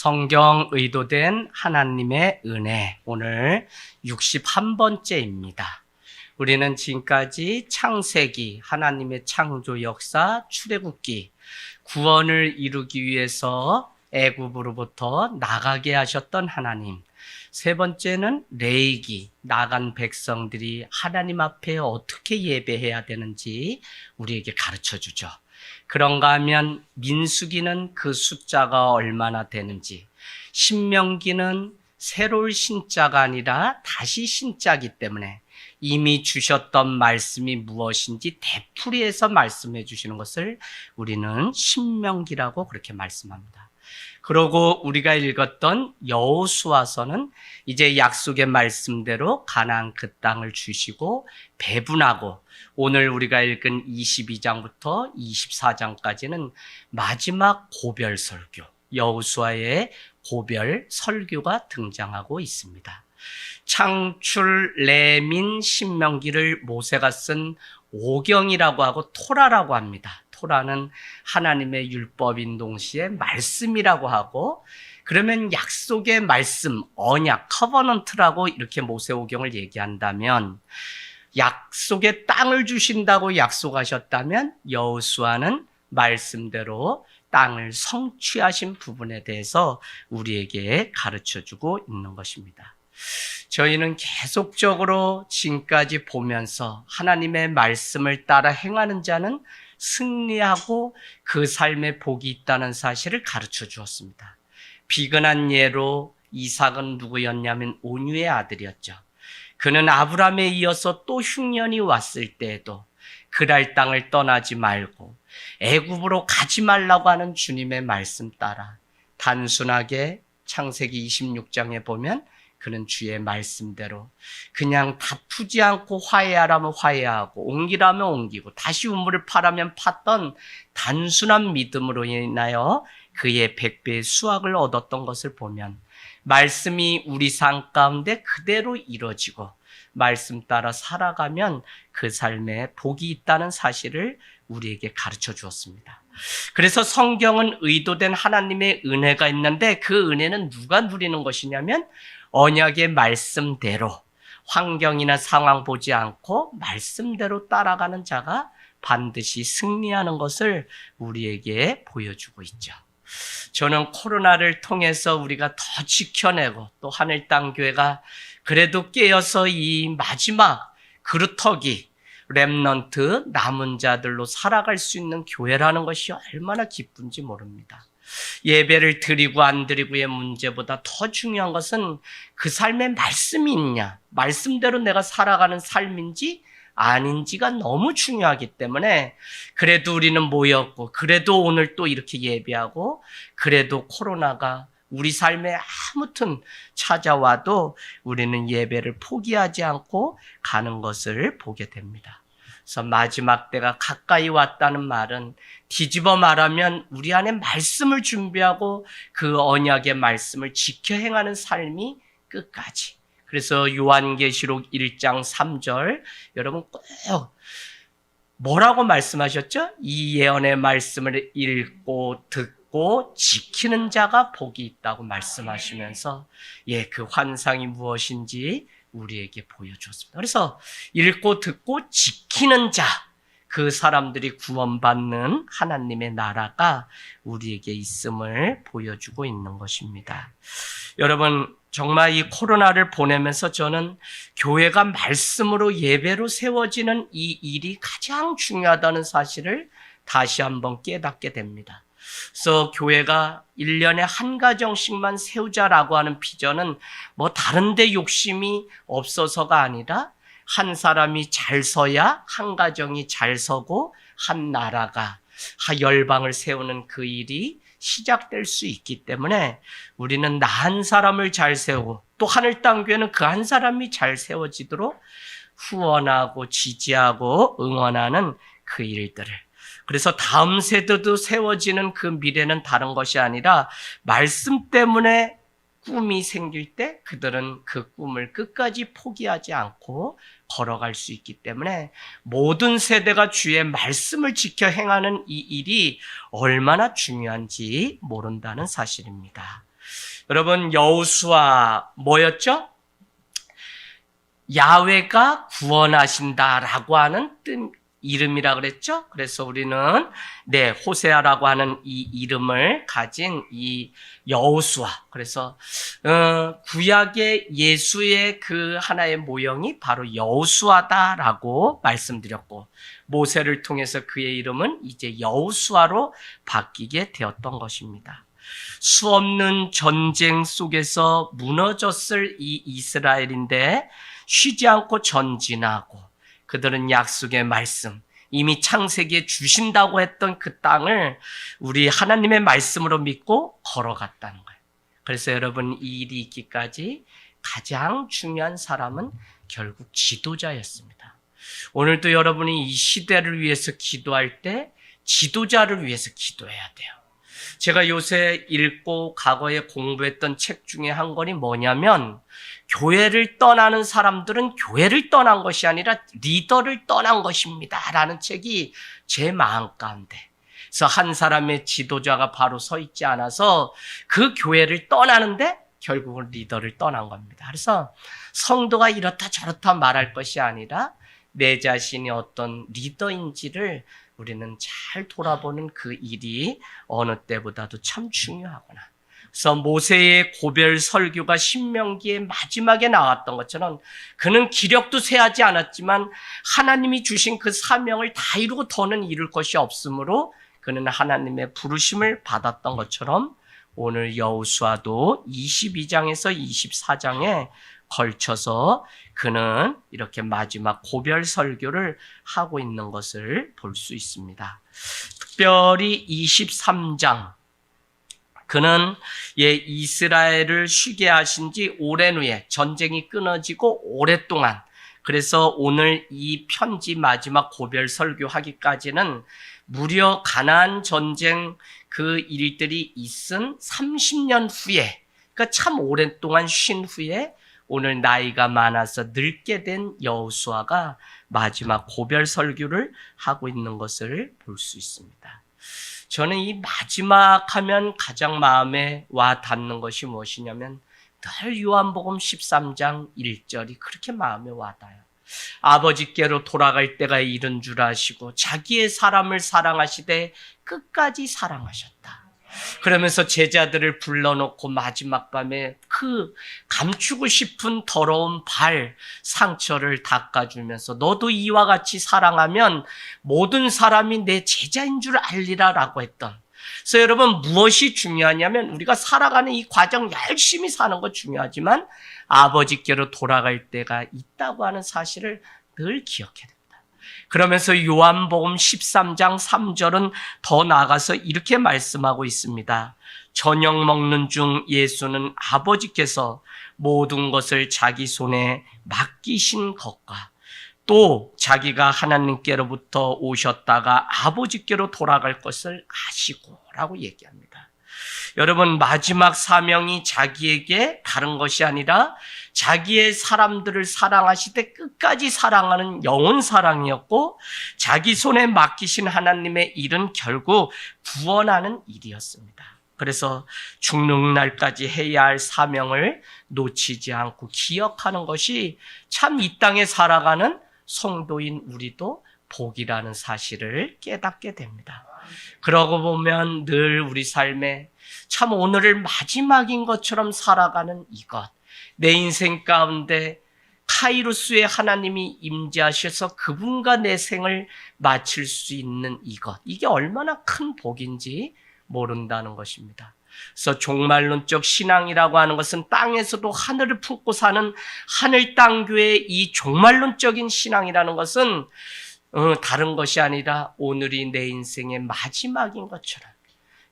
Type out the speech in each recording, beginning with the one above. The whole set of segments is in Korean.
성경 의도된 하나님의 은혜, 오늘 61번째입니다. 우리는 지금까지 창세기, 하나님의 창조 역사, 출애굽기, 구원을 이루기 위해서 애굽으로부터 나가게 하셨던 하나님, 세 번째는 레위기, 나간 백성들이 하나님 앞에 어떻게 예배해야 되는지 우리에게 가르쳐주죠. 그런가 하면 민수기는 그 숫자가 얼마나 되는지, 신명기는 새로운 신자가 아니라 다시 신자기 때문에 이미 주셨던 말씀이 무엇인지 되풀이해서 말씀해 주시는 것을 우리는 신명기라고 그렇게 말씀합니다. 그러고 우리가 읽었던 여호수아서는 이제 약속의 말씀대로 가나안 그 땅을 주시고 배분하고, 오늘 우리가 읽은 22장부터 24장까지는 마지막 고별 설교, 여호수아의 고별 설교가 등장하고 있습니다. 창출, 레민, 신명기를 모세가 쓴 오경이라고 하고 토라라고 합니다. 토라는 하나님의 율법인 동시에 말씀이라고 하고, 그러면 약속의 말씀, 언약, 커버넌트라고 이렇게 모세오경을 얘기한다면, 약속의 땅을 주신다고 약속하셨다면 여호수아는 말씀대로 땅을 성취하신 부분에 대해서 우리에게 가르쳐주고 있는 것입니다. 저희는 계속적으로 지금까지 보면서 하나님의 말씀을 따라 행하는 자는 승리하고 그 삶에 복이 있다는 사실을 가르쳐 주었습니다. 비근한 예로 이삭은 누구였냐면 온유의 아들이었죠. 그는 아브라함에 이어서 또 흉년이 왔을 때에도 그랄 땅을 떠나지 말고 애굽으로 가지 말라고 하는 주님의 말씀 따라 단순하게 창세기 26장에 보면 그는 주의 말씀대로 그냥 다투지 않고 화해하라면 화해하고 옮기라면 옮기고 다시 우물을 파라면 팠던 단순한 믿음으로 인하여 그의 100배의 수확을 얻었던 것을 보면, 말씀이 우리 삶 가운데 그대로 이루어지고 말씀 따라 살아가면 그 삶에 복이 있다는 사실을 우리에게 가르쳐 주었습니다. 그래서 성경은 의도된 하나님의 은혜가 있는데, 그 은혜는 누가 누리는 것이냐면 언약의 말씀대로, 환경이나 상황 보지 않고 말씀대로 따라가는 자가 반드시 승리하는 것을 우리에게 보여주고 있죠. 저는 코로나를 통해서 우리가 더 지켜내고, 또 하늘 땅 교회가 그래도 깨어서 이 마지막 그루터기 렘넌트 남은 자들로 살아갈 수 있는 교회라는 것이 얼마나 기쁜지 모릅니다. 예배를 드리고 안 드리고의 문제보다 더 중요한 것은 그 삶에 말씀이 있냐, 말씀대로 내가 살아가는 삶인지 아닌지가 너무 중요하기 때문에, 그래도 우리는 모였고, 그래도 오늘 또 이렇게 예배하고, 그래도 코로나가 우리 삶에 아무튼 찾아와도 우리는 예배를 포기하지 않고 가는 것을 보게 됩니다. 그래서 마지막 때가 가까이 왔다는 말은 뒤집어 말하면 우리 안에 말씀을 준비하고 그 언약의 말씀을 지켜 행하는 삶이 끝까지. 그래서 요한계시록 1장 3절, 여러분 꼭 뭐라고 말씀하셨죠? 이 예언의 말씀을 읽고 듣고 지키는 자가 복이 있다고 말씀하시면서, 그 환상이 무엇인지 우리에게 보여줬습니다. 그래서 읽고 듣고 지키는 자, 그 사람들이 구원받는 하나님의 나라가 우리에게 있음을 보여주고 있는 것입니다. 여러분, 정말 이 코로나를 보내면서 저는 교회가 말씀으로 예배로 세워지는 이 일이 가장 중요하다는 사실을 다시 한번 깨닫게 됩니다. 그래서 교회가 1년에 한 가정씩만 세우자라고 하는 비전은 뭐 다른 데 욕심이 없어서가 아니라, 한 사람이 잘 서야 한 가정이 잘 서고 한 나라가, 열방을 세우는 그 일이 시작될 수 있기 때문에 우리는 나 한 사람을 잘 세우고, 또 하늘 땅 교회는 그 한 사람이 잘 세워지도록 후원하고 지지하고 응원하는 그 일들을, 그래서 다음 세대도 세워지는 그 미래는 다른 것이 아니라 말씀 때문에 꿈이 생길 때 그들은 그 꿈을 끝까지 포기하지 않고 걸어갈 수 있기 때문에 모든 세대가 주의 말씀을 지켜 행하는 이 일이 얼마나 중요한지 모른다는 사실입니다. 여러분, 여호수아 뭐였죠? 야훼가 구원하신다라고 하는 이름이라 그랬죠? 그래서 우리는 호세아라고 하는 이 이름을 가진 이 여호수아. 그래서 구약의 예수의 그 하나의 모형이 바로 여호수아다라고 말씀드렸고, 모세를 통해서 그의 이름은 이제 여호수아로 바뀌게 되었던 것입니다. 수없는 전쟁 속에서 무너졌을 이 이스라엘인데 쉬지 않고 전진하고, 그들은 약속의 말씀, 이미 창세기에 주신다고 했던 그 땅을 우리 하나님의 말씀으로 믿고 걸어갔다는 거예요. 그래서 여러분, 이 일이 있기까지 가장 중요한 사람은 결국 지도자였습니다. 오늘도 여러분이 이 시대를 위해서 기도할 때 지도자를 위해서 기도해야 돼요. 제가 요새 읽고 과거에 공부했던 책 중에 한 권이 뭐냐면, 교회를 떠나는 사람들은 교회를 떠난 것이 아니라 리더를 떠난 것입니다 라는 책이 제 마음 가운데, 그래서 한 사람의 지도자가 바로 서 있지 않아서 그 교회를 떠나는데 결국은 리더를 떠난 겁니다. 그래서 성도가 이렇다 저렇다 말할 것이 아니라 내 자신이 어떤 리더인지를 우리는 잘 돌아보는 그 일이 어느 때보다도 참 중요하구나. 그래서 모세의 고별 설교가 신명기의 마지막에 나왔던 것처럼, 그는 기력도 쇠하지 않았지만 하나님이 주신 그 사명을 다 이루고 더는 이룰 것이 없으므로 그는 하나님의 부르심을 받았던 것처럼, 오늘 여호수아도 22장에서 24장에 걸쳐서 그는 이렇게 마지막 고별 설교를 하고 있는 것을 볼 수 있습니다. 특별히 23장, 그는 이스라엘을 쉬게 하신 지 오랜 후에, 전쟁이 끊어지고 오랫동안, 그래서 오늘 이 편지 마지막 고별 설교하기까지는 무려 가나안 전쟁 그 일들이 있은 30년 후에, 그러니까 참 오랫동안 쉰 후에 오늘 나이가 많아서 늙게 된 여호수아가 마지막 고별 설교를 하고 있는 것을 볼 수 있습니다. 저는 이 마지막 하면 가장 마음에 와 닿는 것이 무엇이냐면, 늘 요한복음 13장 1절이 그렇게 마음에 와 닿아요. 아버지께로 돌아갈 때가 이른 줄 아시고 자기의 사람을 사랑하시되 끝까지 사랑하셨다. 그러면서 제자들을 불러놓고 마지막 밤에 그 감추고 싶은 더러운 발 상처를 닦아주면서, 너도 이와 같이 사랑하면 모든 사람이 내 제자인 줄 알리라 라고 했던. 그래서 여러분, 무엇이 중요하냐면, 우리가 살아가는 이 과정 열심히 사는 거 중요하지만 아버지께로 돌아갈 때가 있다고 하는 사실을 늘 기억해야 됩니다. 그러면서 요한복음 13장 3절은 더 나아가서 이렇게 말씀하고 있습니다. 저녁 먹는 중 예수는 아버지께서 모든 것을 자기 손에 맡기신 것과, 또 자기가 하나님께로부터 오셨다가 아버지께로 돌아갈 것을 아시고 라고 얘기합니다. 여러분, 마지막 사명이 자기에게 다른 것이 아니라 자기의 사람들을 사랑하시되 끝까지 사랑하는 영혼 사랑이었고, 자기 손에 맡기신 하나님의 일은 결국 구원하는 일이었습니다. 그래서 죽는 날까지 해야 할 사명을 놓치지 않고 기억하는 것이 참 이 땅에 살아가는 성도인 우리도 복이라는 사실을 깨닫게 됩니다. 그러고 보면 늘 우리 삶에 참 오늘을 마지막인 것처럼 살아가는 이것, 내 인생 가운데 카이로스의 하나님이 임재하셔서 그분과 내 생을 마칠 수 있는 이것, 이게 얼마나 큰 복인지 모른다는 것입니다. 그래서 종말론적 신앙이라고 하는 것은 땅에서도 하늘을 품고 사는 하늘 땅 교회의 이 종말론적인 신앙이라는 것은 다른 것이 아니라 오늘이 내 인생의 마지막인 것처럼,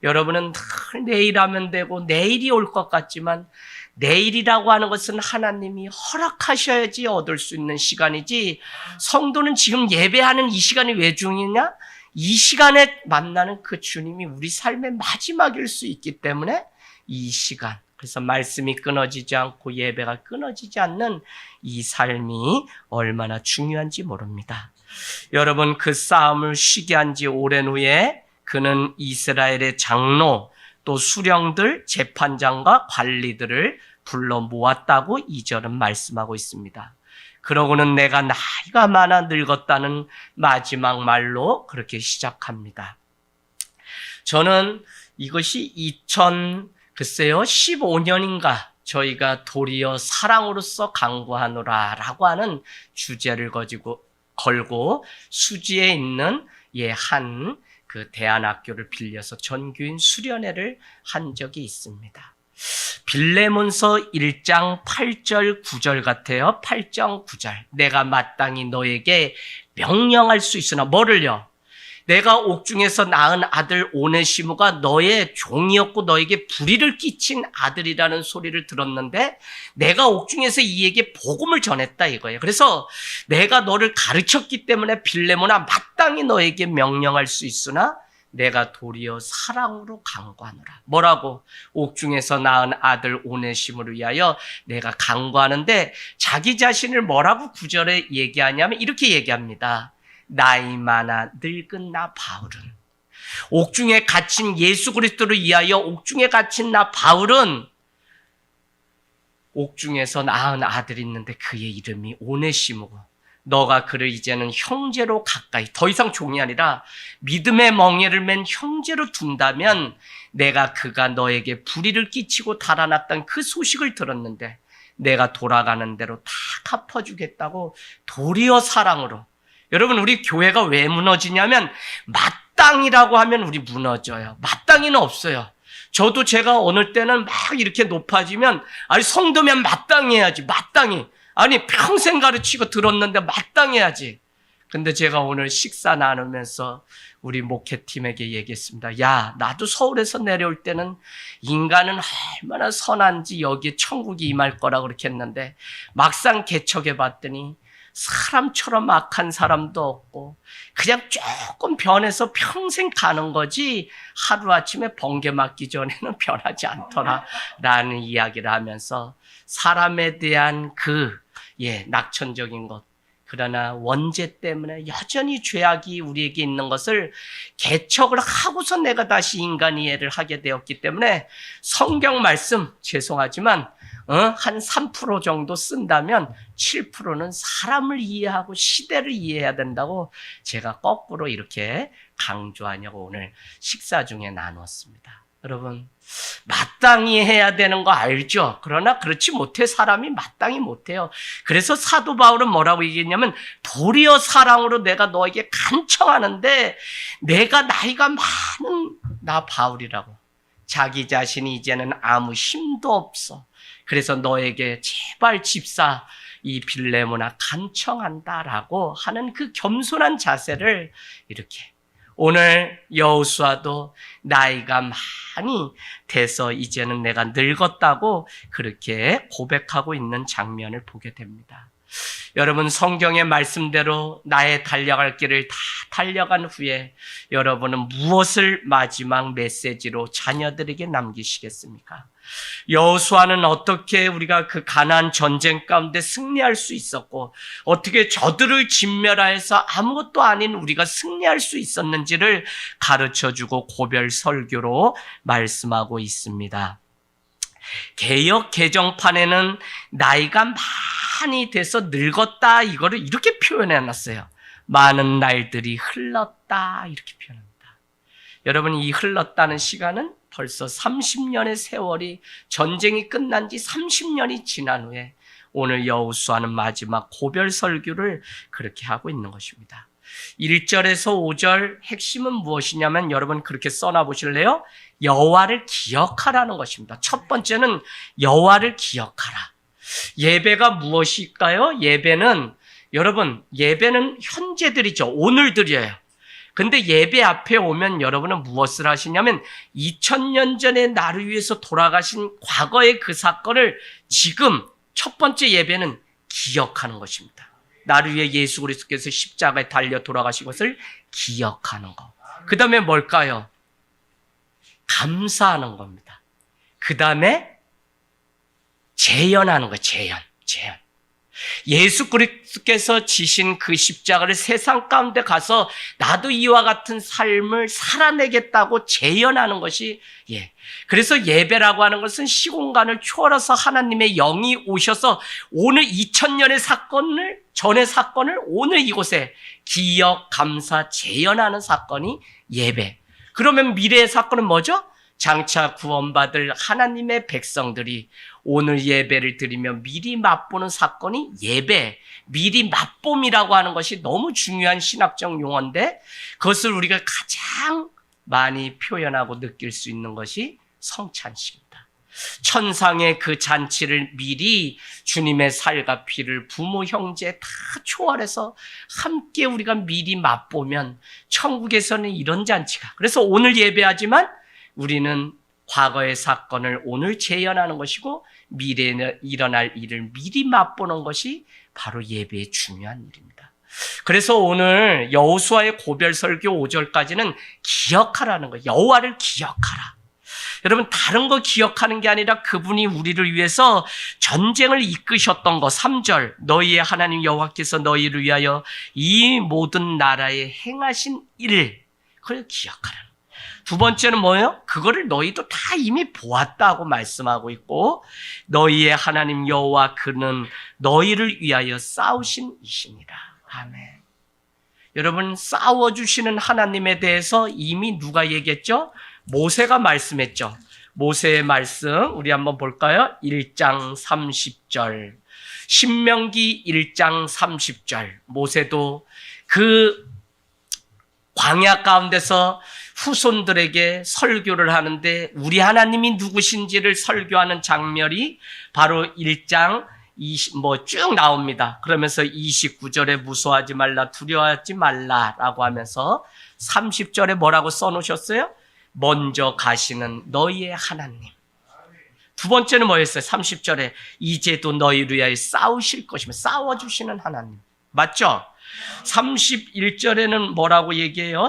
여러분은 늘 내일 하면 되고 내일이 올 것 같지만, 내일이라고 하는 것은 하나님이 허락하셔야지 얻을 수 있는 시간이지, 성도는 지금 예배하는 이 시간이 왜 중요하냐? 이 시간에 만나는 그 주님이 우리 삶의 마지막일 수 있기 때문에 이 시간, 그래서 말씀이 끊어지지 않고 예배가 끊어지지 않는 이 삶이 얼마나 중요한지 모릅니다. 여러분, 그 싸움을 쉬게 한 지 오랜 후에 그는 이스라엘의 장로, 또 수령들, 재판장과 관리들을 불러 모았다고 2절은 말씀하고 있습니다. 그러고는 내가 나이가 많아 늙었다는 마지막 말로 그렇게 시작합니다. 저는 이것이 15년인가 저희가 도리어 사랑으로서 강구하노라 라고 하는 주제를 걸고 수지에 있는 한 그 대안학교를 빌려서 전교인 수련회를 한 적이 있습니다. 빌레몬서 1장 8절 9절 같아요. 8장 9절. 내가 마땅히 너에게 명령할 수 있으나 뭐를요? 내가 옥중에서 낳은 아들 오네시모가 너의 종이었고 너에게 불의를 끼친 아들이라는 소리를 들었는데 내가 옥중에서 이에게 복음을 전했다 이거예요. 그래서 내가 너를 가르쳤기 때문에 빌레몬아 마땅히 너에게 명령할 수 있으나 내가 도리어 사랑으로 강구하노라. 뭐라고? 옥중에서 낳은 아들 오네시모를 위하여 내가 강구하는데 자기 자신을 뭐라고 9절에 얘기하냐면 이렇게 얘기합니다. 나이 많아 늙은 나 바울은, 옥중에 갇힌 예수 그리스도를 위하여 옥중에 갇힌 나 바울은 옥중에서 낳은 아들이 있는데 그의 이름이 오네시모고 너가 그를 이제는 형제로 가까이, 더 이상 종이 아니라 믿음의 멍에를 맨 형제로 둔다면 내가 그가 너에게 불의를 끼치고 달아났던 그 소식을 들었는데 내가 돌아가는 대로 다 갚아주겠다고 도리어 사랑으로. 여러분, 우리 교회가 왜 무너지냐면 마땅이라고 하면 우리 무너져요. 마땅이는 없어요. 저도 제가 어느 때는 막 이렇게 높아지면 아니 성도면 마땅해야지. 마땅히. 아니 평생 가르치고 들었는데 마땅해야지. 근데 제가 오늘 식사 나누면서 우리 목회팀에게 얘기했습니다. 야, 나도 서울에서 내려올 때는 인간은 얼마나 선한지 여기에 천국이 임할 거라고 그렇게 했는데 막상 개척해 봤더니 사람처럼 악한 사람도 없고 그냥 조금 변해서 평생 가는 거지 하루아침에 번개 맞기 전에는 변하지 않더라 라는 이야기를 하면서 사람에 대한 낙천적인 것, 그러나 원죄 때문에 여전히 죄악이 우리에게 있는 것을 개척을 하고서 내가 다시 인간 이해를 하게 되었기 때문에 성경 말씀 죄송하지만 한 3% 정도 쓴다면 7%는 사람을 이해하고 시대를 이해해야 된다고 제가 거꾸로 이렇게 강조하냐고 오늘 식사 중에 나누었습니다. 여러분, 마땅히 해야 되는 거 알죠? 그러나 그렇지 못해 사람이 마땅히 못해요. 그래서 사도 바울은 뭐라고 얘기했냐면 도리어 사랑으로 내가 너에게 간청하는데 내가 나이가 많은 나 바울이라고. 자기 자신이 이제는 아무 힘도 없어. 그래서 너에게 제발 집사 이 빌레몬아 간청한다라고 하는 그 겸손한 자세를 이렇게 오늘 여호수아도 나이가 많이 돼서 이제는 내가 늙었다고 그렇게 고백하고 있는 장면을 보게 됩니다. 여러분, 성경의 말씀대로 나의 달려갈 길을 다 달려간 후에 여러분은 무엇을 마지막 메시지로 자녀들에게 남기시겠습니까? 여호수아는 어떻게 우리가 그 가나안 전쟁 가운데 승리할 수 있었고 어떻게 저들을 진멸하여서 아무것도 아닌 우리가 승리할 수 있었는지를 가르쳐주고 고별 설교로 말씀하고 있습니다. 개역 개정판에는 나이가 많이 돼서 늙었다 이거를 이렇게 표현해놨어요. 많은 날들이 흘렀다 이렇게 표현합니다. 여러분, 이 흘렀다는 시간은 벌써 30년의 세월이 전쟁이 끝난 지 30년이 지난 후에 오늘 여호수아는 마지막 고별 설교를 그렇게 하고 있는 것입니다. 1절에서 5절 핵심은 무엇이냐면 여러분 그렇게 써놔 보실래요? 여호와를 기억하라는 것입니다. 첫 번째는 여호와를 기억하라. 예배가 무엇일까요? 예배는 여러분 현재들이죠. 오늘 드려요. 근데 예배 앞에 오면 여러분은 무엇을 하시냐면 2000년 전에 나를 위해서 돌아가신 과거의 그 사건을 지금 첫 번째 예배는 기억하는 것입니다. 나를 위해 예수 그리스도께서 십자가에 달려 돌아가신 것을 기억하는 것. 그 다음에 뭘까요? 감사하는 겁니다. 그 다음에 재연하는 거예요. 재연. 예수 그리스도께서 지신 그 십자가를 세상 가운데 가서 나도 이와 같은 삶을 살아내겠다고 재현하는 것이 그래서 예배라고 하는 것은 시공간을 초월해서 하나님의 영이 오셔서 오늘 2000년의 사건을 전의 사건을 오늘 이곳에 기억, 감사, 재현하는 사건이 예배. 그러면 미래의 사건은 뭐죠? 장차 구원받을 하나님의 백성들이 오늘 예배를 드리며 미리 맛보는 사건이 예배, 미리 맛봄이라고 하는 것이 너무 중요한 신학적 용어인데 그것을 우리가 가장 많이 표현하고 느낄 수 있는 것이 성찬식입니다. 천상의 그 잔치를 미리 주님의 살과 피를 부모, 형제 다 초월해서 함께 우리가 미리 맛보면 천국에서는 이런 잔치가. 그래서 오늘 예배하지만 우리는 과거의 사건을 오늘 재현하는 것이고 미래에 일어날 일을 미리 맛보는 것이 바로 예배의 중요한 일입니다. 그래서 오늘 여호수아의 고별 설교 5절까지는 기억하라는 거예요. 여호와를 기억하라. 여러분 다른 거 기억하는 게 아니라 그분이 우리를 위해서 전쟁을 이끄셨던 거 3절 너희의 하나님 여호와께서 너희를 위하여 이 모든 나라에 행하신 일 그걸 기억하라. 두 번째는 뭐예요? 그거를 너희도 다 이미 보았다고 말씀하고 있고 너희의 하나님 여호와 그는 너희를 위하여 싸우신 이시니라. 아멘. 여러분 싸워주시는 하나님에 대해서 이미 누가 얘기했죠? 모세가 말씀했죠. 모세의 말씀 우리 한번 볼까요? 1장 30절 신명기 1장 30절 모세도 그 광야 가운데서 후손들에게 설교를 하는데 우리 하나님이 누구신지를 설교하는 장면이 바로 1장 쭉 나옵니다. 그러면서 29절에 무서워하지 말라 두려워하지 말라라고 하면서 30절에 뭐라고 써놓으셨어요? 먼저 가시는 너희의 하나님. 두 번째는 뭐였어요? 30절에 이제도 너희를 위하여 싸우실 것이며 싸워주시는 하나님. 맞죠? 31절에는 뭐라고 얘기해요?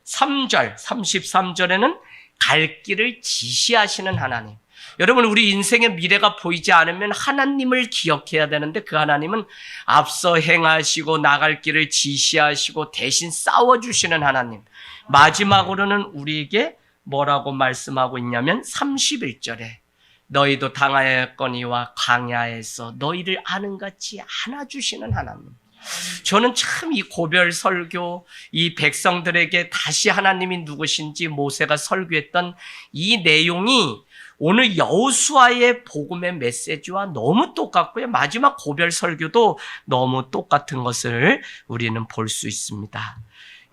33절에는 갈 길을 지시하시는 하나님. 여러분 우리 인생의 미래가 보이지 않으면 하나님을 기억해야 되는데 그 하나님은 앞서 행하시고 나갈 길을 지시하시고 대신 싸워주시는 하나님. 마지막으로는 우리에게 뭐라고 말씀하고 있냐면 31절에 너희도 당하였거니와 광야에서 너희를 아는 같이 안아주시는 하나님. 저는 참 이 고별 설교, 이 백성들에게 다시 하나님이 누구신지 모세가 설교했던 이 내용이 오늘 여호수아의 복음의 메시지와 너무 똑같고요. 마지막 고별 설교도 너무 똑같은 것을 우리는 볼 수 있습니다.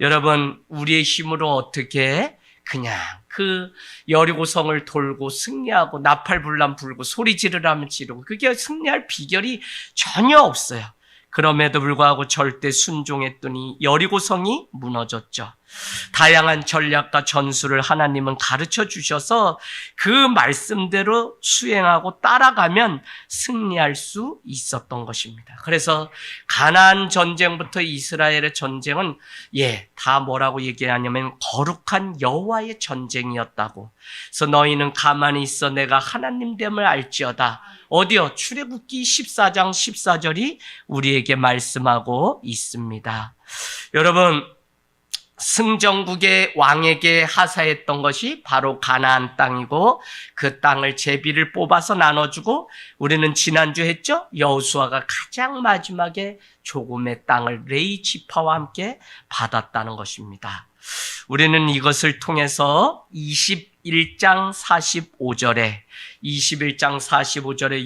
여러분, 우리의 힘으로 어떻게 그냥 그 여리고성을 돌고 승리하고 나팔불람 불고 소리 지르라면 지르고 그게 승리할 비결이 전혀 없어요. 그럼에도 불구하고 절대 순종했더니 여리고성이 무너졌죠. 다양한 전략과 전술을 하나님은 가르쳐 주셔서 그 말씀대로 수행하고 따라가면 승리할 수 있었던 것입니다. 그래서 가나안 전쟁부터 이스라엘의 전쟁은 다 뭐라고 얘기하냐면 거룩한 여호와의 전쟁이었다고. 그래서 너희는 가만히 있어 내가 하나님됨을 알지어다. 어디요? 출애굽기 14장 14절이 우리에게 말씀하고 있습니다. 여러분, 승전국의 왕에게 하사했던 것이 바로 가나안 땅이고 그 땅을 제비를 뽑아서 나눠주고 우리는 지난주 했죠? 여호수아가 가장 마지막에 조금의 땅을 레위 지파와 함께 받았다는 것입니다. 우리는 이것을 통해서 21장 45절에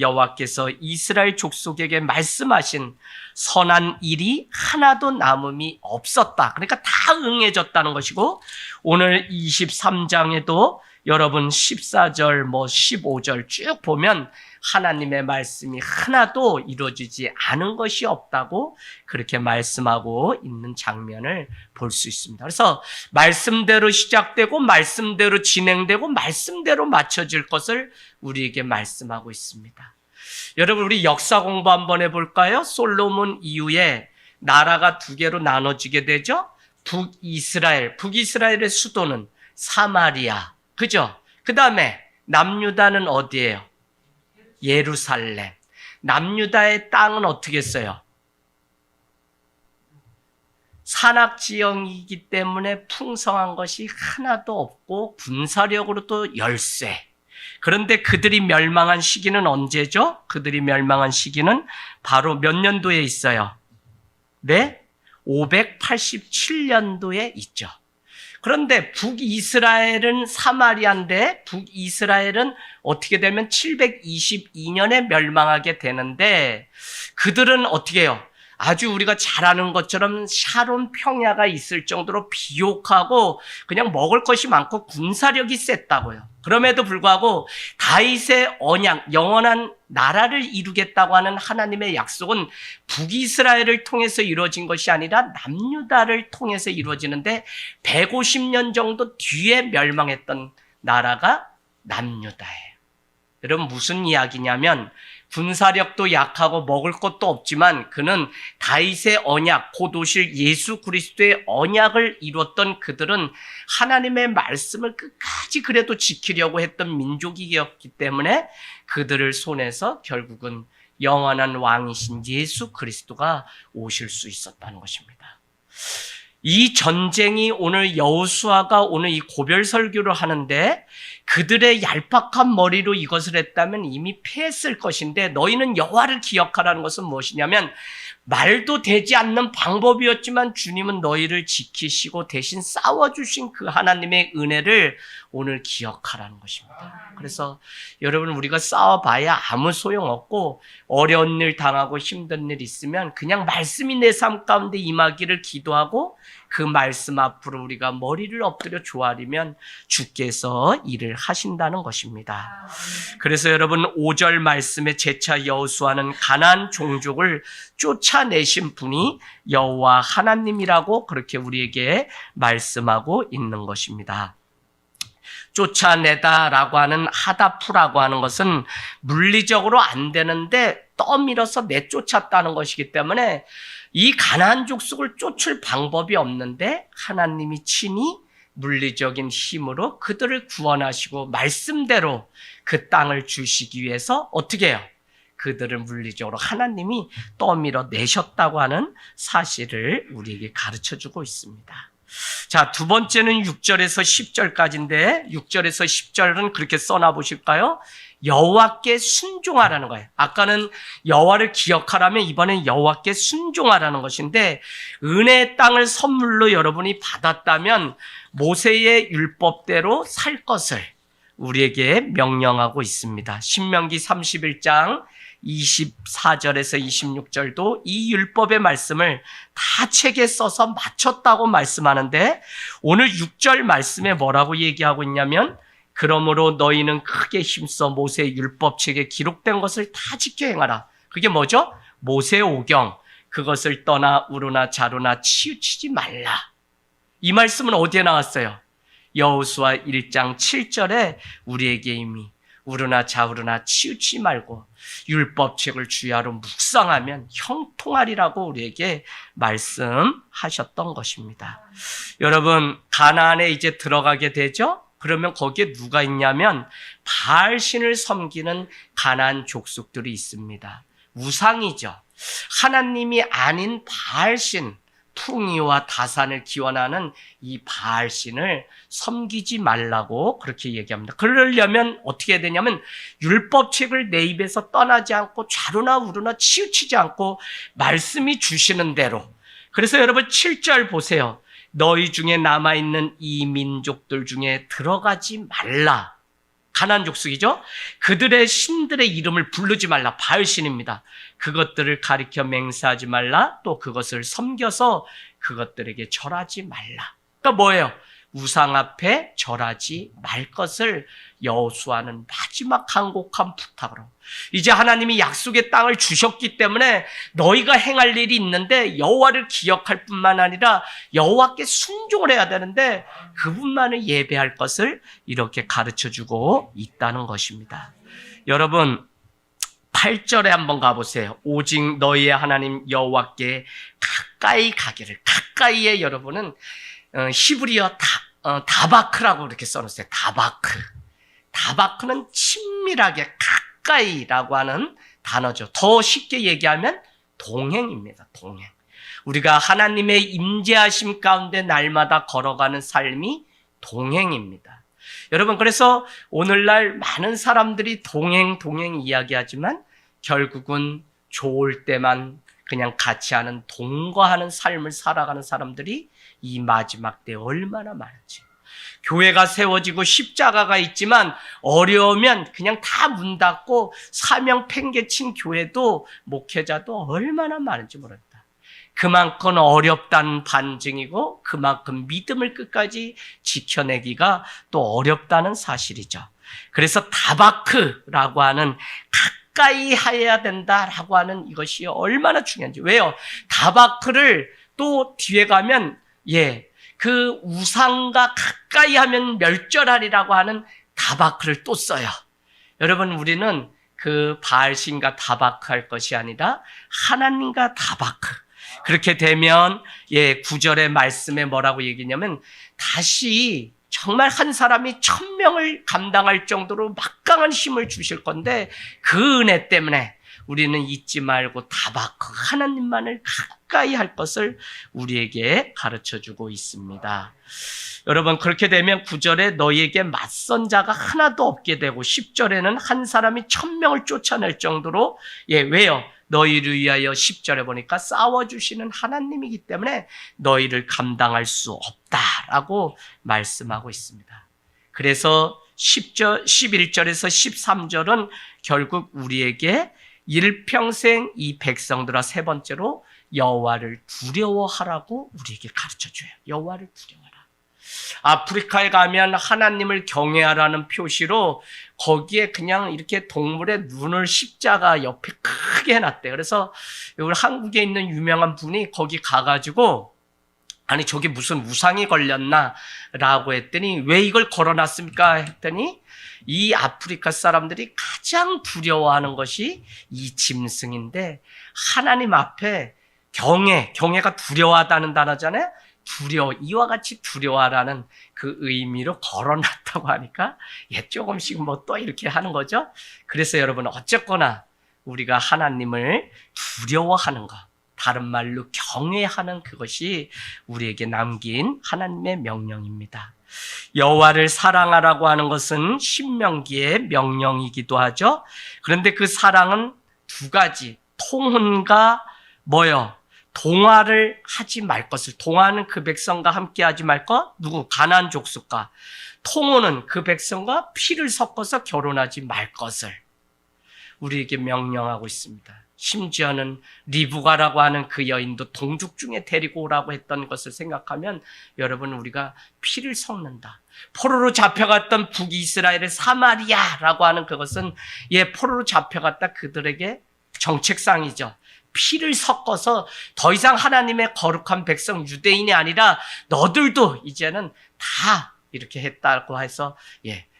여호와께서 이스라엘 족속에게 말씀하신 선한 일이 하나도 남음이 없었다. 그러니까 다 응해졌다는 것이고 오늘 23장에도 여러분 14절 15절 쭉 보면 하나님의 말씀이 하나도 이루어지지 않은 것이 없다고 그렇게 말씀하고 있는 장면을 볼 수 있습니다. 그래서 말씀대로 시작되고 말씀대로 진행되고 말씀대로 맞춰질 것을 우리에게 말씀하고 있습니다. 여러분 우리 역사 공부 한번 해볼까요? 솔로몬 이후에 나라가 두 개로 나눠지게 되죠. 북이스라엘의 수도는 사마리아, 그죠? 그 다음에 남유다는 어디예요? 예루살렘. 남유다의 땅은 어떻게 했어요? 산악지형이기 때문에 풍성한 것이 하나도 없고 군사력으로도 열세. 그런데 그들이 멸망한 시기는 언제죠? 그들이 멸망한 시기는 바로 몇 년도에 있어요? 네? 587년도에 있죠. 그런데 북이스라엘은 사마리아인데 북이스라엘은 어떻게 되면 722년에 멸망하게 되는데 그들은 어떻게 해요? 아주 우리가 잘 아는 것처럼 샤론 평야가 있을 정도로 비옥하고 그냥 먹을 것이 많고 군사력이 셌다고요. 그럼에도 불구하고 다윗의 언약, 영원한 나라를 이루겠다고 하는 하나님의 약속은 북이스라엘을 통해서 이루어진 것이 아니라 남유다를 통해서 이루어지는데 150년 정도 뒤에 멸망했던 나라가 남유다예요. 여러분 무슨 이야기냐면 군사력도 약하고 먹을 것도 없지만 그는 다윗의 언약, 곧 오실 예수 그리스도의 언약을 이뤘던 그들은 하나님의 말씀을 끝까지 그래도 지키려고 했던 민족이었기 때문에 그들을 손에서 결국은 영원한 왕이신 예수 그리스도가 오실 수 있었다는 것입니다. 이 전쟁이 오늘 여호수아가 오늘 이 고별 설교를 하는데 그들의 얄팍한 머리로 이것을 했다면 이미 패했을 것인데 너희는 여호와를 기억하라는 것은 무엇이냐면 말도 되지 않는 방법이었지만 주님은 너희를 지키시고 대신 싸워주신 그 하나님의 은혜를 오늘 기억하라는 것입니다. 그래서 여러분 우리가 싸워봐야 아무 소용없고 어려운 일 당하고 힘든 일 있으면 그냥 말씀이 내 삶 가운데 임하기를 기도하고 그 말씀 앞으로 우리가 머리를 엎드려 조아리면 주께서 일을 하신다는 것입니다. 그래서 여러분 5절 말씀에 재차 여호수아는 가나안 종족을 쫓아내신 분이 여호와 하나님이라고 그렇게 우리에게 말씀하고 있는 것입니다. 쫓아내다라고 하는 하다프라고 하는 것은 물리적으로 안 되는데 떠밀어서 내쫓았다는 것이기 때문에 이 가나안 족속을 쫓을 방법이 없는데 하나님이 친히 물리적인 힘으로 그들을 구원하시고 말씀대로 그 땅을 주시기 위해서 어떻게 해요? 그들을 물리적으로 하나님이 떠밀어 내셨다고 하는 사실을 우리에게 가르쳐주고 있습니다. 자, 두 번째는 6절에서 10절까지인데 6절에서 10절은 그렇게 써놔 보실까요? 여호와께 순종하라는 거예요. 아까는 여호와를 기억하라면 이번엔 여호와께 순종하라는 것인데 은혜의 땅을 선물로 여러분이 받았다면 모세의 율법대로 살 것을 우리에게 명령하고 있습니다. 신명기 31장 24절에서 26절도 이 율법의 말씀을 다 책에 써서 맞췄다고 말씀하는데 오늘 6절 말씀에 뭐라고 얘기하고 있냐면 그러므로 너희는 크게 힘써 모세의 율법책에 기록된 것을 다 지켜 행하라. 그게 뭐죠? 모세 오경. 그것을 떠나 우르나 자르나 치우치지 말라. 이 말씀은 어디에 나왔어요? 여호수아 1장 7절에 우리에게 이미 우르나 좌우르나 치우치지 말고 율법책을 주야로 묵상하면 형통하리라고 우리에게 말씀하셨던 것입니다. 여러분 가나안에 이제 들어가게 되죠? 그러면 거기에 누가 있냐면 바알신을 섬기는 가나안 족속들이 있습니다. 우상이죠. 하나님이 아닌 바알신, 풍이와 다산을 기원하는 이 바알신을 섬기지 말라고 그렇게 얘기합니다. 그러려면 어떻게 해야 되냐면 율법책을 내 입에서 떠나지 않고 좌루나 우루나 치우치지 않고 말씀이 주시는 대로. 그래서 여러분 7절 보세요. 너희 중에 남아있는 이 민족들 중에 들어가지 말라. 가나안 족속이죠. 그들의 신들의 이름을 부르지 말라. 바알신입니다. 그것들을 가리켜 맹세하지 말라. 또 그것을 섬겨서 그것들에게 절하지 말라. 그러니까 뭐예요? 우상 앞에 절하지 말 것을 여호수아는 마지막 간곡한 부탁으로 이제 하나님이 약속의 땅을 주셨기 때문에 너희가 행할 일이 있는데 여호와를 기억할 뿐만 아니라 여호와께 순종을 해야 되는데 그분만을 예배할 것을 이렇게 가르쳐주고 있다는 것입니다. 여러분 8절에 한번 가보세요. 오직 너희의 하나님 여호와께 가까이 가기를. 가까이에 여러분은 히브리어 다바크라고 이렇게 써놓으세요. 다바크. 다바크는 친밀하게 가까이라고 하는 단어죠. 더 쉽게 얘기하면 동행입니다. 동행. 우리가 하나님의 임재하심 가운데 날마다 걸어가는 삶이 동행입니다. 여러분, 그래서 오늘날 많은 사람들이 동행 이야기하지만 결국은 좋을 때만 그냥 같이 하는 동거하는 삶을 살아가는 사람들이 이 마지막 때 얼마나 많은지. 교회가 세워지고 십자가가 있지만 어려우면 그냥 다 문 닫고 사명 팽개친 교회도 목회자도 얼마나 많은지 모릅니다. 그만큼 어렵다는 반증이고 그만큼 믿음을 끝까지 지켜내기가 또 어렵다는 사실이죠. 그래서 다바크라고 하는 가까이 해야 된다라고 하는 이것이 얼마나 중요한지. 왜요? 다바크를 또 뒤에 가면 그 우상과 가까이 하면 멸절하리라고 하는 다바크를 또 써요. 여러분, 우리는 그 바알신과 다바크 할 것이 아니라 하나님과 다바크. 그렇게 되면 9절의 말씀에 뭐라고 얘기냐면 다시 정말 한 사람이 1000명을 감당할 정도로 막강한 힘을 주실 건데 그 은혜 때문에 우리는 잊지 말고 다바크 하나님만을 가까이 할 것을 우리에게 가르쳐주고 있습니다. 여러분, 그렇게 되면 9절에 너희에게 맞선 자가 하나도 없게 되고 10절에는 한 사람이 1000명을 쫓아낼 정도로 왜요? 너희를 위하여 10절에 보니까 싸워주시는 하나님이기 때문에 너희를 감당할 수 없다라고 말씀하고 있습니다. 그래서 11절에서 13절은 결국 우리에게 일평생 이 백성들아 세 번째로 여호와를 두려워하라고 우리에게 가르쳐줘요. 여호와를 두려워하라. 아프리카에 가면 하나님을 경외하라는 표시로 거기에 그냥 이렇게 동물의 눈을 십자가 옆에 크게 해놨대요. 그래서 우리 한국에 있는 유명한 분이 거기 가가지고 아니 저기 무슨 우상이 걸렸나 라고 했더니 왜 이걸 걸어놨습니까 했더니 이 아프리카 사람들이 가장 두려워하는 것이 이 짐승인데 하나님 앞에 경외가 두려워하다는 단어잖아요. 이와 같이 두려워하라는 그 의미로 걸어놨다고 하니까 조금씩 뭐 또 이렇게 하는 거죠. 그래서 여러분 어쨌거나 우리가 하나님을 두려워하는 것, 다른 말로 경외하는 그것이 우리에게 남긴 하나님의 명령입니다. 여호와를 사랑하라고 하는 것은 신명기의 명령이기도 하죠. 그런데 그 사랑은 두 가지, 통혼과 동화를 하지 말 것을. 동화는 그 백성과 함께 하지 말 것. 누구? 가나안 족속과. 통혼은 그 백성과 피를 섞어서 결혼하지 말 것을 우리에게 명령하고 있습니다. 심지어는 리브가라고 하는 그 여인도 동족 중에 데리고 오라고 했던 것을 생각하면 여러분 우리가 피를 섞는다. 포로로 잡혀갔던 북이스라엘의 사마리아라고 하는 그것은 포로로 잡혀갔다 그들에게 정책상이죠. 피를 섞어서 더 이상 하나님의 거룩한 백성 유대인이 아니라 너들도 이제는 다 이렇게 했다고 해서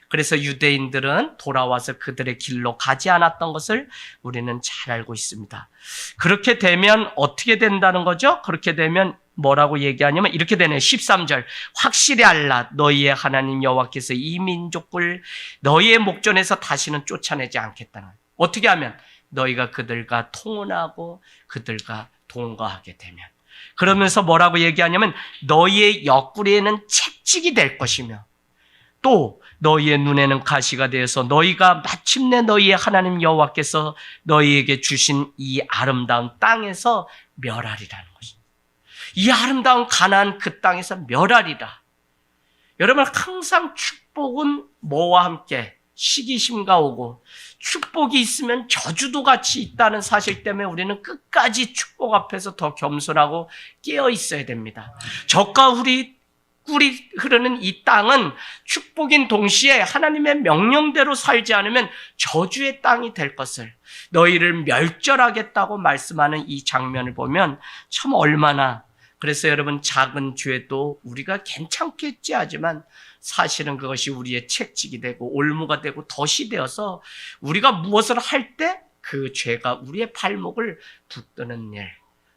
그래서 유대인들은 돌아와서 그들의 길로 가지 않았던 것을 우리는 잘 알고 있습니다. 그렇게 되면 어떻게 된다는 거죠? 그렇게 되면 뭐라고 얘기하냐면 이렇게 되네요. 13절 확실히 알라 너희의 하나님 여호와께서 이 민족을 너희의 목전에서 다시는 쫓아내지 않겠다는 거예요. 어떻게 하면? 너희가 그들과 통혼하고 그들과 동거하게 되면. 그러면서 뭐라고 얘기하냐면 너희의 옆구리에는 채찍이 될 것이며 또 너희의 눈에는 가시가 되어서 너희가 마침내 너희의 하나님 여호와께서 너희에게 주신 이 아름다운 땅에서 멸하리라는 것입니다. 이 아름다운 가나안 그 땅에서 멸하리라. 여러분 항상 축복은 뭐와 함께? 시기심과 오고 축복이 있으면 저주도 같이 있다는 사실 때문에 우리는 끝까지 축복 앞에서 더 겸손하고 깨어 있어야 됩니다. 적과 꿀이 흐르는 이 땅은 축복인 동시에 하나님의 명령대로 살지 않으면 저주의 땅이 될 것을 너희를 멸절하겠다고 말씀하는 이 장면을 보면 참 얼마나 그래서 여러분 작은 죄도 우리가 괜찮겠지 하지만 사실은 그것이 우리의 채찍이 되고 올무가 되고 덫이 되어서 우리가 무엇을 할 때 그 죄가 우리의 발목을 붙드는 일.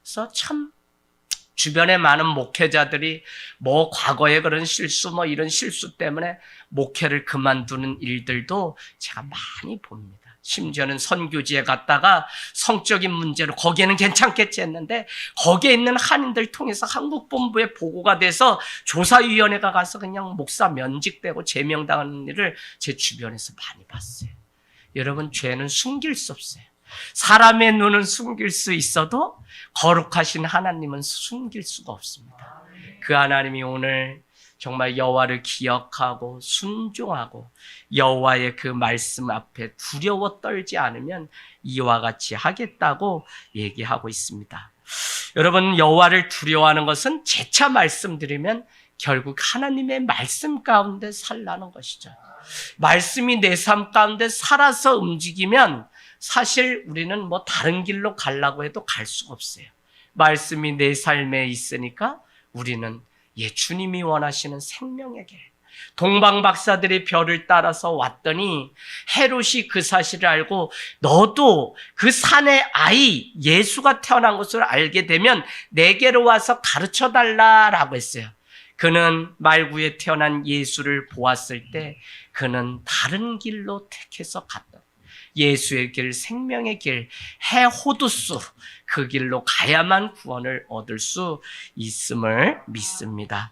그래서 참 주변에 많은 목회자들이 과거에 그런 실수 이런 실수 때문에 목회를 그만두는 일들도 제가 많이 봅니다. 심지어는 선교지에 갔다가 성적인 문제로 거기에는 괜찮겠지 했는데 거기에 있는 한인들 통해서 한국 본부에 보고가 돼서 조사위원회가 가서 그냥 목사 면직되고 제명당하는 일을 제 주변에서 많이 봤어요. 여러분, 죄는 숨길 수 없어요. 사람의 눈은 숨길 수 있어도 거룩하신 하나님은 숨길 수가 없습니다. 그 하나님이 오늘 정말 여호와를 기억하고 순종하고 여호와의 그 말씀 앞에 두려워 떨지 않으면 이와 같이 하겠다고 얘기하고 있습니다. 여러분, 여호와를 두려워하는 것은 재차 말씀드리면 결국 하나님의 말씀 가운데 살라는 것이죠. 말씀이 내 삶 가운데 살아서 움직이면 사실 우리는 뭐 다른 길로 가려고 해도 갈 수가 없어요. 말씀이 내 삶에 있으니까 우리는 주님이 원하시는 생명의 길. 동방 박사들이 별을 따라서 왔더니 헤롯이 그 사실을 알고 너도 그 산의 아이 예수가 태어난 것을 알게 되면 내게로 와서 가르쳐달라라고 했어요. 그는 말구에 태어난 예수를 보았을 때 그는 다른 길로 택해서 갔다. 예수의 길, 생명의 길, 해호두수 그 길로 가야만 구원을 얻을 수 있음을 믿습니다.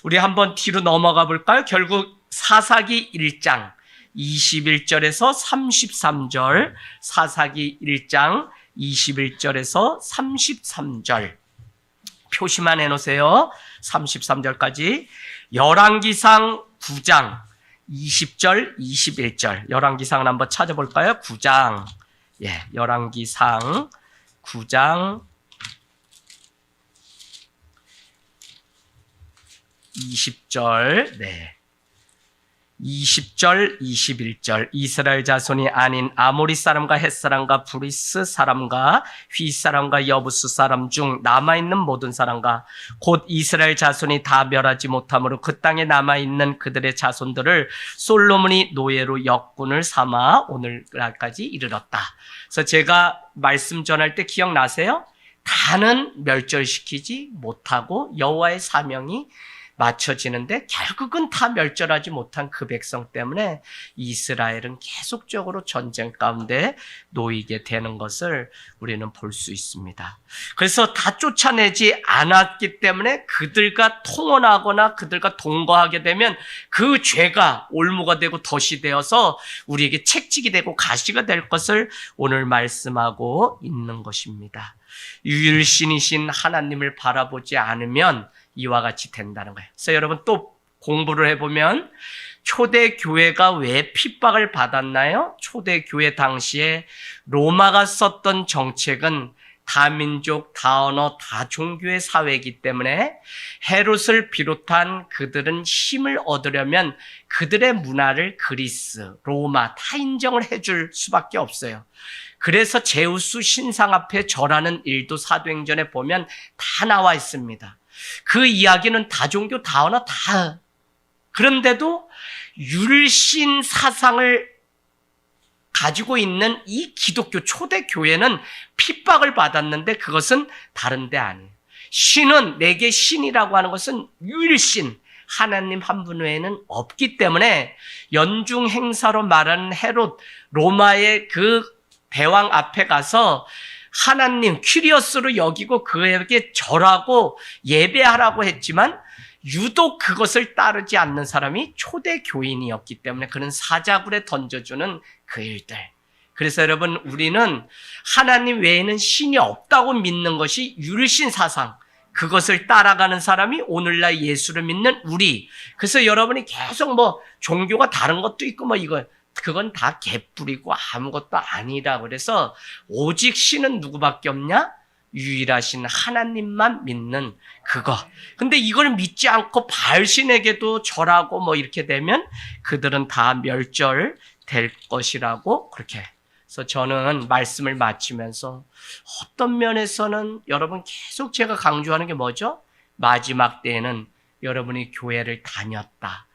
우리 한번 뒤로 넘어가 볼까요? 결국 사사기 1장 21절에서 33절, 사사기 1장 21절에서 33절 표시만 해놓으세요. 33절까지 열왕기상 9장 20절, 21절. 열왕기상을 한번 찾아볼까요? 9장. 열왕기상 9장 20절. 20절, 21절. 이스라엘 자손이 아닌 아모리 사람과 헷 사람과 브리스 사람과 휘 사람과 여부스 사람 중 남아있는 모든 사람과 곧 이스라엘 자손이 다 멸하지 못함으로 그 땅에 남아있는 그들의 자손들을 솔로몬이 노예로 역군을 삼아 오늘날까지 이르렀다. 그래서 제가 말씀 전할 때 기억나세요? 다는 멸절시키지 못하고 여호와의 사명이 맞춰지는데 결국은 다 멸절하지 못한 그 백성 때문에 이스라엘은 계속적으로 전쟁 가운데 놓이게 되는 것을 우리는 볼 수 있습니다. 그래서 다 쫓아내지 않았기 때문에 그들과 통혼하거나 그들과 동거하게 되면 그 죄가 올무가 되고 덫이 되어서 우리에게 책찍이 되고 가시가 될 것을 오늘 말씀하고 있는 것입니다. 유일신이신 하나님을 바라보지 않으면 이와 같이 된다는 거예요. 그래서 여러분 또 공부를 해보면 초대교회가 왜 핍박을 받았나요? 초대교회 당시에 로마가 썼던 정책은 다민족, 다언어, 다종교의 사회이기 때문에 헤롯을 비롯한 그들은 힘을 얻으려면 그들의 문화를 그리스, 로마 다 인정을 해줄 수밖에 없어요. 그래서 제우스 신상 앞에 절하는 일도 사도행전에 보면 다 나와 있습니다. 그 이야기는 다종교, 다언어 다. 그런데도 율신 사상을 가지고 있는 이 기독교 초대교회는 핍박을 받았는데 그것은 다른 데 아니에요. 신은, 내게 신이라고 하는 것은 율신, 하나님 한 분 외에는 없기 때문에 연중 행사로 말하는 헤롯, 로마의 그 대왕 앞에 가서 하나님 퀴리어스로 여기고 그에게 절하고 예배하라고 했지만 유독 그것을 따르지 않는 사람이 초대 교인이었기 때문에 그는 사자굴에 던져주는 그 일들. 그래서 여러분, 우리는 하나님 외에는 신이 없다고 믿는 것이 율신 사상, 그것을 따라가는 사람이 오늘날 예수를 믿는 우리. 그래서 여러분이 계속 뭐 종교가 다른 것도 있고 뭐 이거 그건 다 개뿔이고 아무것도 아니라 그래서 오직 신은 누구밖에 없냐? 유일하신 하나님만 믿는 그거. 근데 이걸 믿지 않고 바알신에게도 절하고 뭐 이렇게 되면 그들은 다 멸절될 것이라고 그렇게. 그래서 저는 말씀을 마치면서 어떤 면에서는 여러분 계속 제가 강조하는 게 뭐죠? 마지막 때에는 여러분이 교회를 다녔다,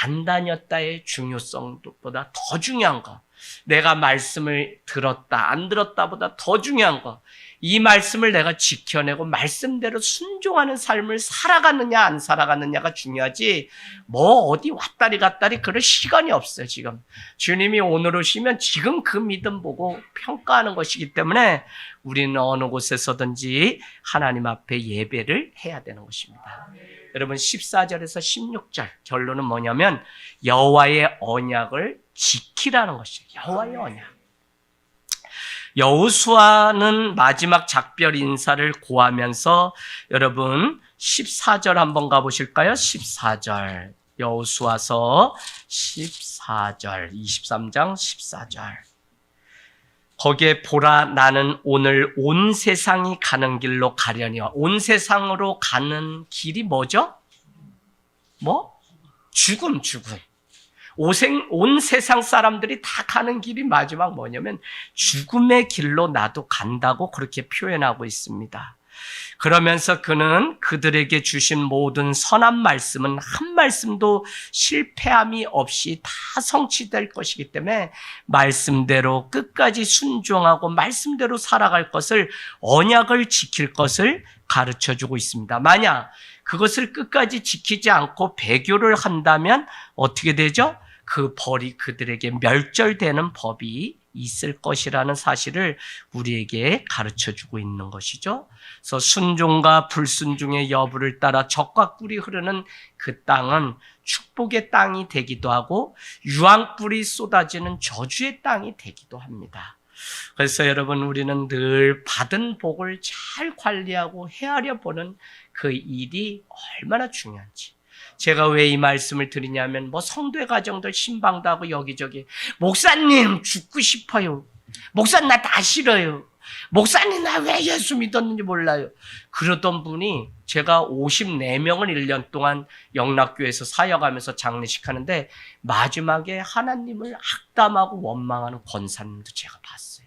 안 다녔다의 중요성보다 더 중요한 거. 내가 말씀을 들었다, 안 들었다보다 더 중요한 거, 이 말씀을 내가 지켜내고 말씀대로 순종하는 삶을 살아가느냐 안 살아가느냐가 중요하지, 뭐 어디 왔다리 갔다리 그럴 시간이 없어요. 지금 주님이 오늘 오시면 지금 그 믿음 보고 평가하는 것이기 때문에 우리는 어느 곳에서든지 하나님 앞에 예배를 해야 되는 것입니다. 여러분 14절에서 16절 결론은 뭐냐면 여호와의 언약을 지키라는 것이에요. 여호와의 언약. 여호수아는 마지막 작별 인사를 고하면서 여러분 14절 한번 가보실까요? 14절 여호수아서 14절 23장 14절 거기에 보라 나는 오늘 온 세상이 가는 길로 가려니와 온 세상으로 가는 길이 뭐죠? 죽음. 온 세상 사람들이 다 가는 길이 마지막 뭐냐면 죽음의 길로 나도 간다고 그렇게 표현하고 있습니다. 그러면서 그는 그들에게 주신 모든 선한 말씀은 한 말씀도 실패함이 없이 다 성취될 것이기 때문에 말씀대로 끝까지 순종하고 말씀대로 살아갈 것을, 언약을 지킬 것을 가르쳐주고 있습니다. 만약 그것을 끝까지 지키지 않고 배교를 한다면 어떻게 되죠? 그 벌이 그들에게 멸절되는 법이 있을 것이라는 사실을 우리에게 가르쳐주고 있는 것이죠. 그래서 순종과 불순종의 여부를 따라 적과 꿀이 흐르는 그 땅은 축복의 땅이 되기도 하고 유황불이 쏟아지는 저주의 땅이 되기도 합니다. 그래서 여러분 우리는 늘 받은 복을 잘 관리하고 헤아려 보는 그 일이 얼마나 중요한지. 제가 왜 이 말씀을 드리냐면 성도의 가정들 신방도 하고 여기저기 목사님 죽고 싶어요. 목사님 나 다 싫어요. 목사님 나 왜 예수 믿었는지 몰라요. 그러던 분이 제가 54명을 1년 동안 영락교회에서 사역하면서 장례식 하는데 마지막에 하나님을 악담하고 원망하는 권사님도 제가 봤어요.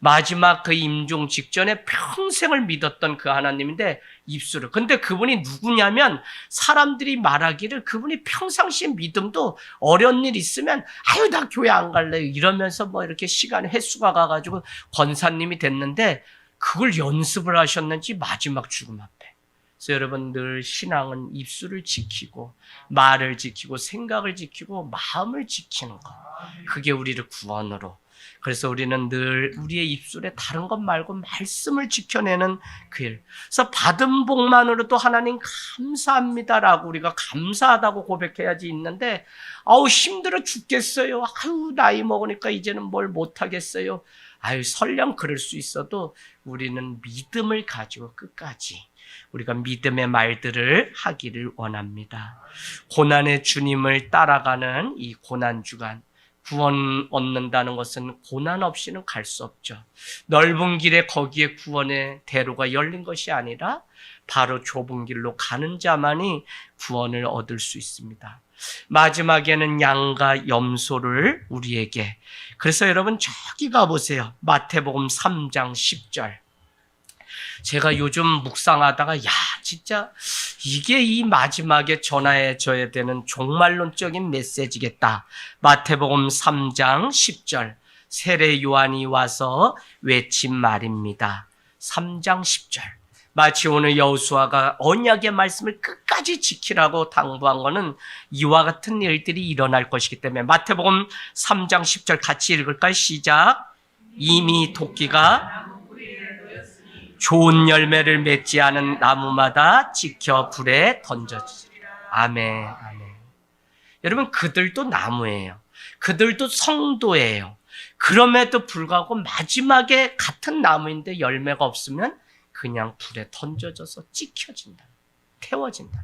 마지막 그 임종 직전에 평생을 믿었던 그 하나님인데 입술을. 근데 그분이 누구냐면 사람들이 말하기를 그분이 평상시에 믿음도 어려운 일 있으면 아유 나 교회 안 갈래요 이러면서 이렇게 시간 횟수가 가가지고 권사님이 됐는데 그걸 연습을 하셨는지 마지막 죽음 앞에. 그래서 여러분 늘 신앙은 입술을 지키고 말을 지키고 생각을 지키고 마음을 지키는 것. 그게 우리를 구원으로. 그래서 우리는 늘 우리의 입술에 다른 것 말고 말씀을 지켜내는 그 일. 그래서 받은 복만으로도 하나님 감사합니다라고 우리가 감사하다고 고백해야지 있는데 아우 힘들어 죽겠어요. 아유 나이 먹으니까 이제는 뭘 못하겠어요. 아유 설령 그럴 수 있어도 우리는 믿음을 가지고 끝까지 우리가 믿음의 말들을 하기를 원합니다. 고난의 주님을 따라가는 이 고난주간 구원 얻는다는 것은 고난 없이는 갈 수 없죠. 넓은 길에 거기에 구원의 대로가 열린 것이 아니라 바로 좁은 길로 가는 자만이 구원을 얻을 수 있습니다. 마지막에는 양과 염소를 우리에게. 그래서 여러분 저기 가보세요. 마태복음 3장 10절. 제가 요즘 묵상하다가 진짜 이게 이 마지막에 전해져야 되는 종말론적인 메시지겠다. 마태복음 3장 10절 세례 요한이 와서 외친 말입니다. 3장 10절. 마치 오늘 여호수아가 언약의 말씀을 끝까지 지키라고 당부한 것은 이와 같은 일들이 일어날 것이기 때문에 마태복음 3장 10절 같이 읽을까요? 시작. 이미 도끼가 좋은 열매를 맺지 않은 나무마다 지켜 불에 던져지리라. 아멘, 아멘. 여러분 그들도 나무예요. 그들도 성도예요. 그럼에도 불구하고 마지막에 같은 나무인데 열매가 없으면 그냥 불에 던져져서 찍혀진다. 태워진다.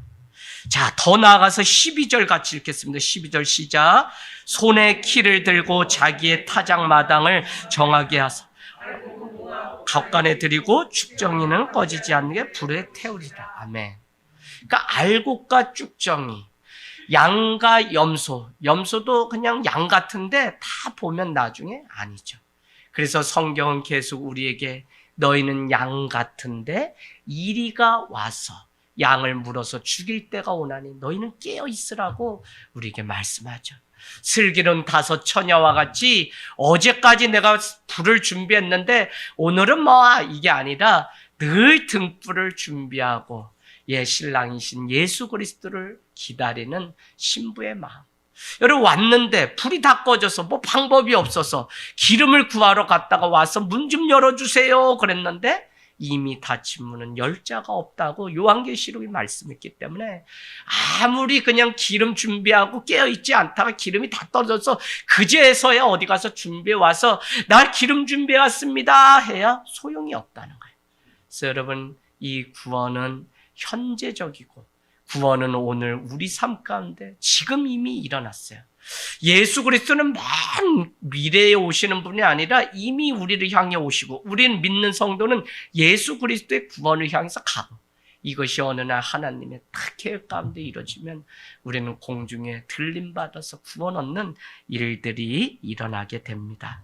자, 더 나아가서 12절 같이 읽겠습니다. 12절 시작. 손에 키를 들고 자기의 타작마당을 정하게 하사 가옥간에 드리고 축정이는 꺼지지 않게 불에 태우리라. 아멘. 그러니까 알곡과 쭉정이, 양과 염소. 염소도 그냥 양 같은데 다 보면 나중에 아니죠. 그래서 성경은 계속 우리에게 너희는 양 같은데 이리가 와서 양을 물어서 죽일 때가 오나니 너희는 깨어 있으라고 우리에게 말씀하죠. 슬기로운 5 처녀와 같이 어제까지 내가 불을 준비했는데 오늘은 뭐 이게 아니라 늘 등불을 준비하고 신랑이신 예수 그리스도를 기다리는 신부의 마음. 여러분 왔는데 불이 다 꺼져서 뭐 방법이 없어서 기름을 구하러 갔다가 와서 문 좀 열어주세요 그랬는데 이미 닫힌 문은 열 자가 없다고 요한계시록이 말씀했기 때문에 아무리 그냥 기름 준비하고 깨어있지 않다가 기름이 다 떨어져서 그제서야 어디 가서 준비해 와서 나 기름 준비해 왔습니다 해야 소용이 없다는 거예요. 그래서 여러분 이 구원은 현재적이고 구원은 오늘 우리 삶 가운데 지금 이미 일어났어요. 예수 그리스도는 먼 미래에 오시는 분이 아니라 이미 우리를 향해 오시고 우리는 믿는 성도는 예수 그리스도의 구원을 향해서 가고 이것이 어느 날 하나님의 계획 가운데 이루어지면 우리는 공중에 들림받아서 구원 얻는 일들이 일어나게 됩니다.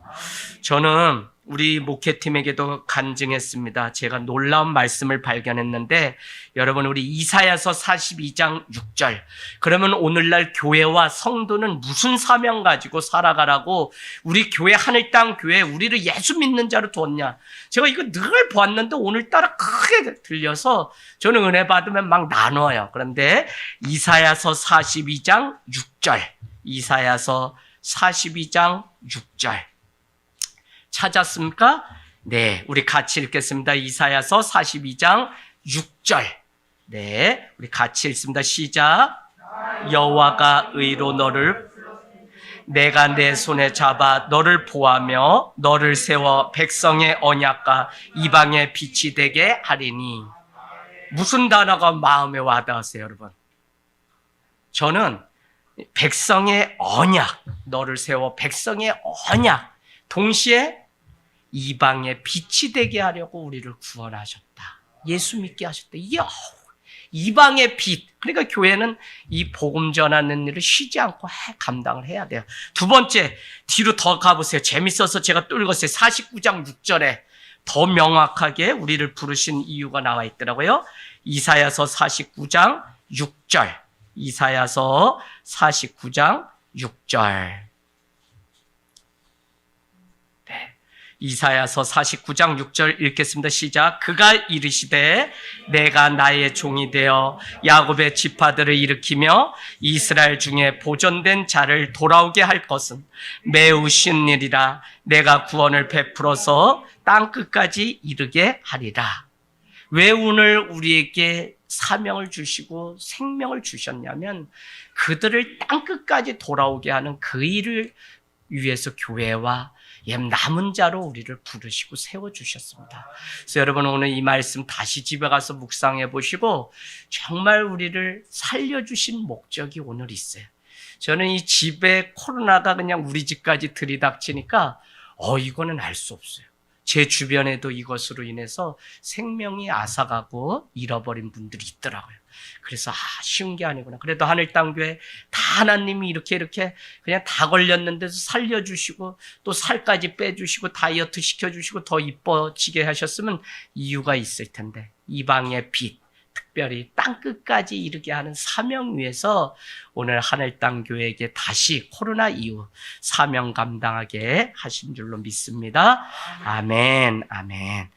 저는 우리 목회팀에게도 간증했습니다. 제가 놀라운 말씀을 발견했는데 여러분 우리 이사야서 42장 6절 그러면 오늘날 교회와 성도는 무슨 사명 가지고 살아가라고 우리 교회 하늘 땅 교회 우리를 예수 믿는 자로 뒀냐. 제가 이거 늘 보았는데 오늘따라 크게 들려서 저는 은혜 받으면 막 나눠요. 그런데 이사야서 42장 6절 이사야서 42장 6절 찾았습니까? 네, 우리 같이 읽겠습니다. 이사야서 42장 6절. 네, 우리 같이 읽습니다. 시작. 여호와가 의로 너를 내가 내 손에 잡아 너를 보하며 너를 세워 백성의 언약과 이방의 빛이 되게 하리니. 무슨 단어가 마음에 와닿으세요, 여러분? 저는 백성의 언약, 너를 세워 백성의 언약, 동시에 이방의 빛이 되게 하려고 우리를 구원하셨다. 예수 믿게 하셨다. 이방의 빛. 그러니까 교회는 이 복음 전하는 일을 쉬지 않고 감당을 해야 돼요. 두 번째, 뒤로 더 가보세요. 재밌어서 제가 또 읽었어요. 49장 6절에 더 명확하게 우리를 부르신 이유가 나와 있더라고요. 이사야서 49장 6절. 이사야서 49장 6절. 이사야서 49장 6절 읽겠습니다. 시작. 그가 이르시되 내가 나의 종이 되어 야곱의 지파들을 일으키며 이스라엘 중에 보존된 자를 돌아오게 할 것은 매우 쉬운 일이라. 내가 구원을 베풀어서 땅끝까지 이르게 하리라. 왜 오늘 우리에게 사명을 주시고 생명을 주셨냐면 그들을 땅끝까지 돌아오게 하는 그 일을 위해서 교회와 남은 자로 우리를 부르시고 세워주셨습니다. 그래서 여러분 오늘 이 말씀 다시 집에 가서 묵상해 보시고 정말 우리를 살려주신 목적이 오늘 있어요. 저는 이 집에 코로나가 그냥 우리 집까지 들이닥치니까 이거는 알 수 없어요. 제 주변에도 이것으로 인해서 생명이 앗아가고 잃어버린 분들이 있더라고요. 그래서 쉬운 게 아니구나. 그래도 하늘 땅 교회 다 하나님이 이렇게 그냥 다 걸렸는데도 살려주시고 또 살까지 빼주시고 다이어트 시켜주시고 더 이뻐지게 하셨으면 이유가 있을 텐데 이방의 빛 특별히 땅끝까지 이르게 하는 사명 위에서 오늘 하늘 땅 교회에게 다시 코로나 이후 사명 감당하게 하신 줄로 믿습니다. 아멘, 아멘.